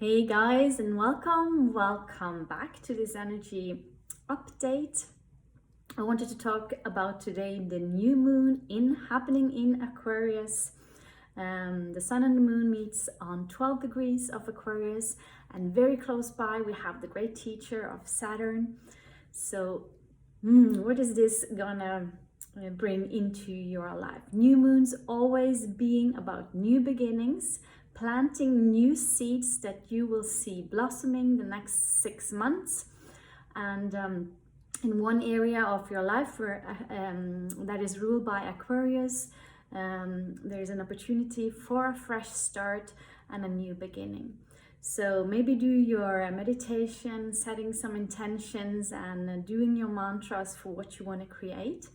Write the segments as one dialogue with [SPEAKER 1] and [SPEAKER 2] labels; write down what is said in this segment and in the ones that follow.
[SPEAKER 1] Hey guys, and welcome back to this energy update. I wanted to talk about today the new moon happening in Aquarius. The sun and the moon meets on 12 degrees of Aquarius, and very close by we have the great teacher of Saturn. So what is this gonna bring into your life? New moons always being about new beginnings, planting new seeds that you will see blossoming the next 6 months. And in one area of your life where that is ruled by Aquarius, there's an opportunity for a fresh start and a new beginning. So maybe do your meditation, setting some intentions and doing your mantras for what you want to create.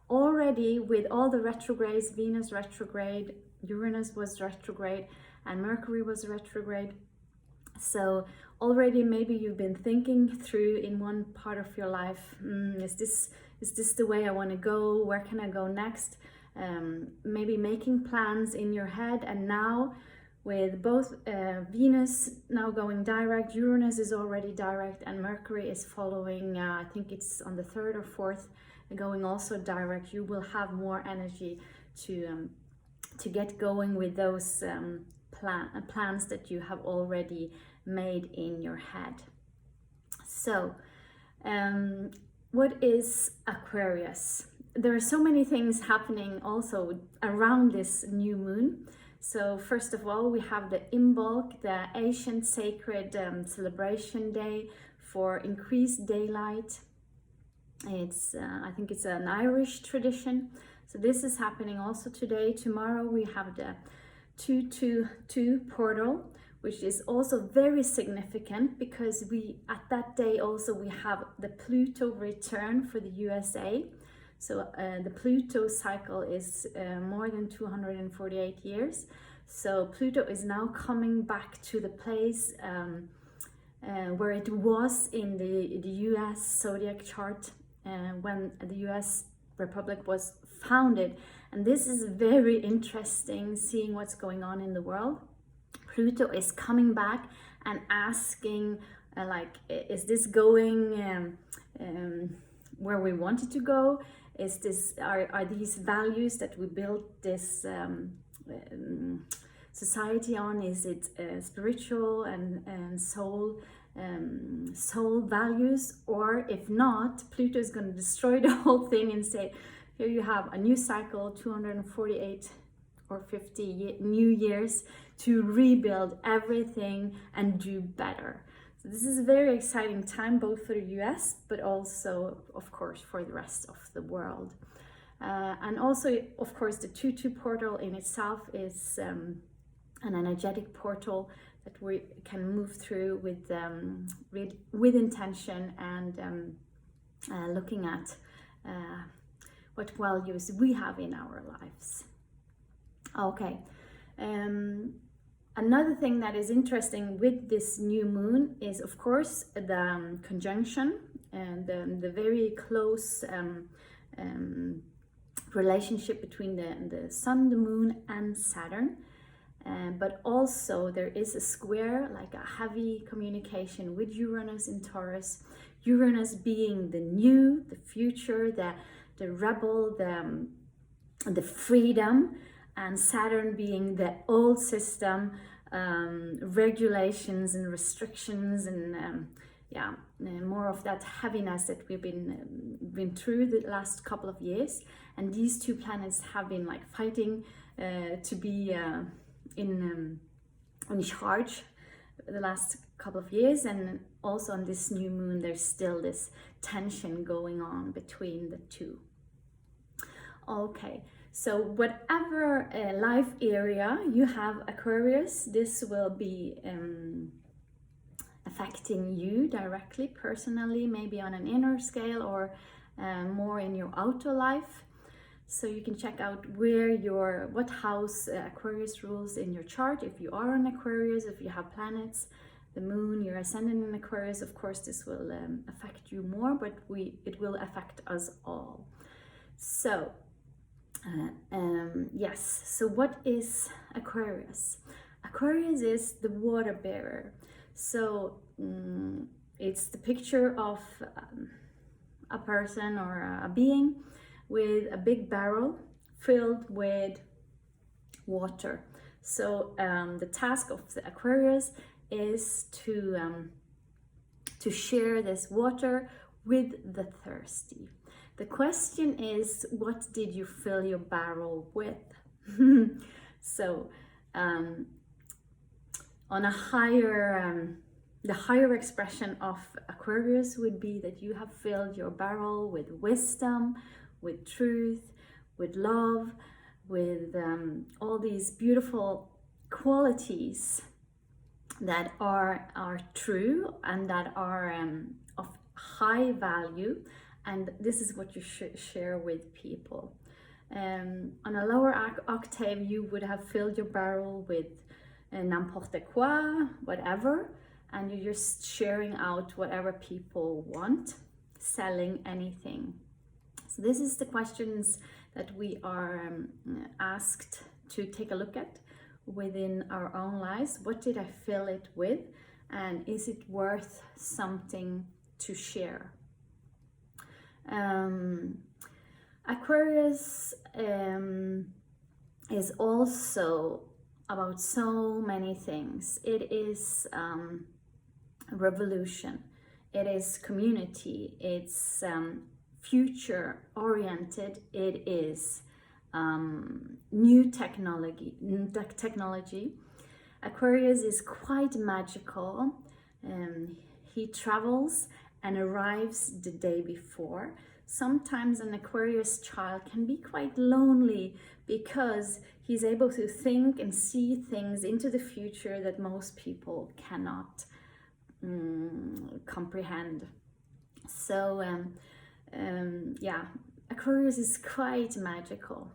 [SPEAKER 1] Already with all the retrogrades, Venus retrograde, Uranus was retrograde, and Mercury was retrograde. So already maybe you've been thinking through in one part of your life, is this the way I want to go? Where can I go next? Maybe making plans in your head. And now with both Venus now going direct, Uranus is already direct, and Mercury is following, I think it's on the 3rd or 4th, going also direct. You will have more energy to get going with those plans that you have already made in your head. So what is Aquarius? There are so many things happening also around this new moon. So first of all, we have the Imbolc, the ancient sacred celebration day for increased daylight. It's I think it's an Irish tradition. So this is happening also today. Tomorrow we have the 222 portal, which is also very significant because at that day also we have the Pluto return for the USA. So the Pluto cycle is more than 248 years. So Pluto is now coming back to the place where it was in the US zodiac chart when the US Republic was founded. And this is very interesting, seeing what's going on in the world. Pluto is coming back and asking, is this going where we want it to go? Are these values that we built this society on? Is it spiritual and soul values? Or if not, Pluto is going to destroy the whole thing and say, here you have a new cycle, 248 or 50 new years to rebuild everything and do better. So this is a very exciting time, both for the US, but also, of course, for the rest of the world. And also, of course, the 2-2 portal in itself is an energetic portal that we can move through with intention and looking at what values we have in our lives. Okay. Another thing that is interesting with this new moon is, of course, the conjunction and the very close relationship between the sun, the moon, and Saturn. But also there is a square, like a heavy communication with Uranus in Taurus. Uranus being the new, the future, the rebel, the freedom, and Saturn being the old system, regulations and restrictions, and more of that heaviness that we've been through the last couple of years. And these two planets have been like fighting to be in charge the last couple of years. And also on this new moon, there's still this tension going on between the two. Okay. So whatever life area you have, Aquarius, this will be affecting you directly, personally, maybe on an inner scale or more in your outer life. So you can check out what house Aquarius rules in your chart. If you are an Aquarius, if you have planets, the moon, your ascendant in Aquarius, of course, this will affect you more, but it will affect us all. So yes, so what is Aquarius? Aquarius is the water bearer. So it's the picture of a person or a being with a big barrel filled with water. So the task of the Aquarius is to share this water with the thirsty. The question is, what did you fill your barrel with? So on a higher the higher expression of Aquarius would be that you have filled your barrel with wisdom, with truth, with love, with all these beautiful qualities that are true and that are of high value, and this is what you should share with people. On a lower octave, you would have filled your barrel with n'importe quoi, whatever, and you're just sharing out whatever people want, selling anything. So this is the questions that we are asked to take a look at within our own lives. What did I fill it with, and is it worth something to share? Aquarius is also about so many things. It is revolution, it is community, it's future oriented, it is new technology. Aquarius is quite magical. He travels and arrives the day before. Sometimes an Aquarius child can be quite lonely because he's able to think and see things into the future that most people cannot comprehend. So yeah, Aquarius is quite magical.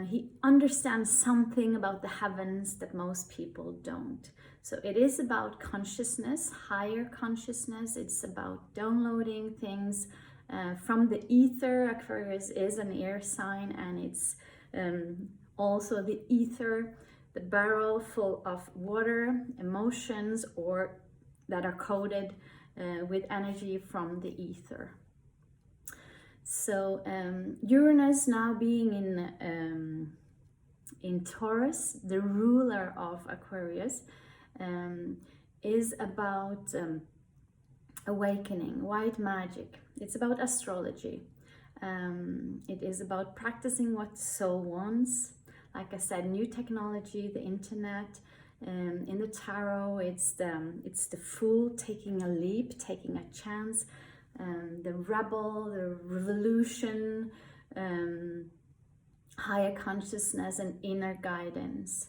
[SPEAKER 1] He understands something about the heavens that most people don't. So it is about consciousness, higher consciousness. It's about downloading things from the ether. Aquarius is an air sign, and it's also the ether, the barrel full of water, emotions, or that are coded with energy from the ether. So Uranus now being in Taurus, the ruler of Aquarius, is about awakening, white magic. It's about astrology. It is about practicing what the soul wants. Like I said, new technology, the internet. In the tarot, it's the fool taking a leap, taking a chance. The rebel, the revolution, higher consciousness, and inner guidance.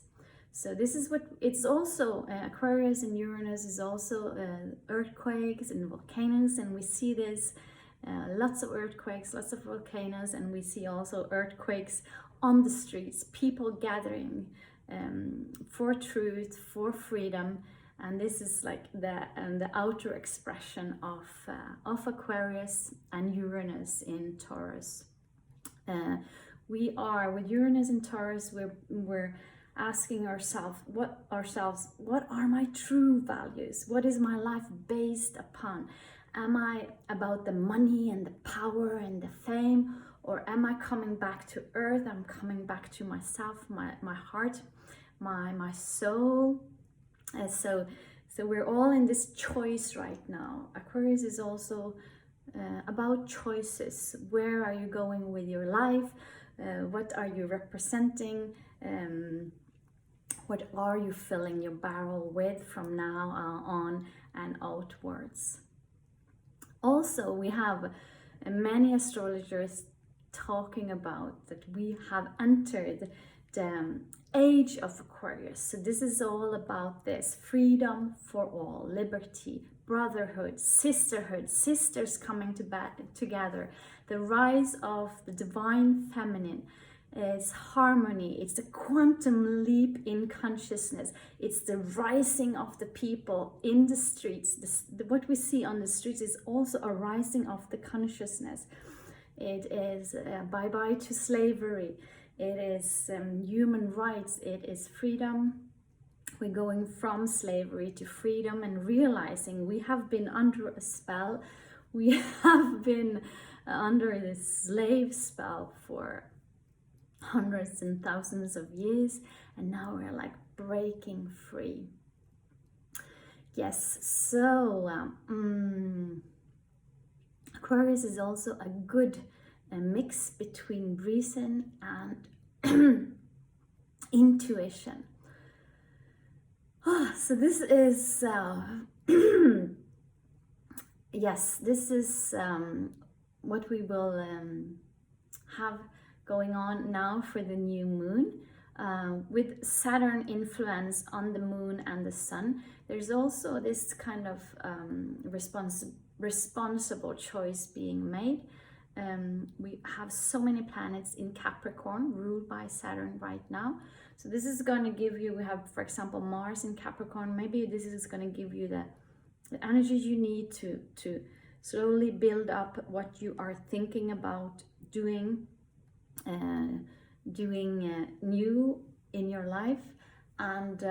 [SPEAKER 1] So this is what it's also. Aquarius and Uranus is also earthquakes and volcanoes, and we see this lots of earthquakes, lots of volcanoes, and we see also earthquakes on the streets, people gathering for truth, for freedom. And this is like the outer expression of Aquarius and Uranus in Taurus. We are with Uranus in Taurus. We're asking ourselves, what are my true values? What is my life based upon? Am I about the money and the power and the fame, or am I coming back to earth? I'm coming back to myself, my heart, my soul. So we're all in this choice right now. Aquarius is also about choices. Where are you going with your life? What are you representing? What are you filling your barrel with from now on and outwards? Also, we have many astrologers talking about that we have entered the age of Aquarius. So this is all about this freedom for all, liberty, brotherhood, sisterhood, sisters coming together, the rise of the divine feminine. It's harmony, it's the quantum leap in consciousness, it's the rising of the people in the streets. What we see on the streets is also a rising of the consciousness. It is bye-bye to slavery. It is human rights, it is freedom, we're going from slavery to freedom and realizing we have been under a spell. We have been under this slave spell for hundreds and thousands of years, and now we're like breaking free. Yes, so Aquarius is also a good mix between reason and intuition. So this is yes, this is what we will have going on now for the new moon. With Saturn influence on the moon and the sun, there's also this kind of responsible choice being made. We have so many planets in Capricorn ruled by Saturn right now. So this is going to give you, we have, for example, Mars in Capricorn. Maybe this is going to give you the energy you need to slowly build up what you are thinking about doing, new in your life. And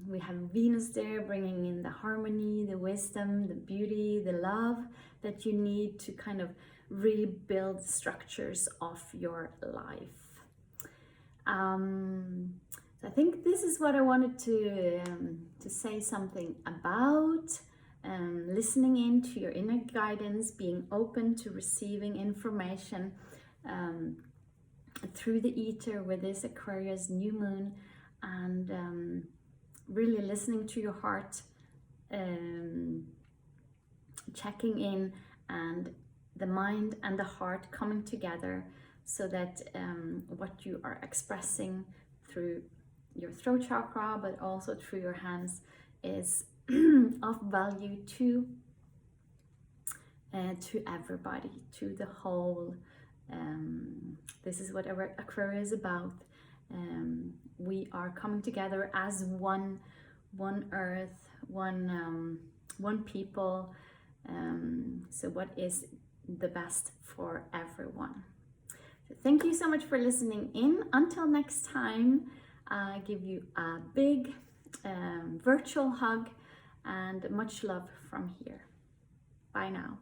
[SPEAKER 1] we have Venus there, bringing in the harmony, the wisdom, the beauty, the love that you need to kind of rebuild structures of your life. So I think this is what I wanted to say something about. Listening into your inner guidance, being open to receiving information through the ether with this Aquarius new moon, and really listening to your heart, checking in, and the mind and the heart coming together, so that what you are expressing through your throat chakra, but also through your hands, is of value to everybody, to the whole. This is what Aquarius is about. We are coming together as one earth, one people. So what is the best for everyone? So thank you so much for listening in. Until next time, I give you a big virtual hug and much love from here. Bye now.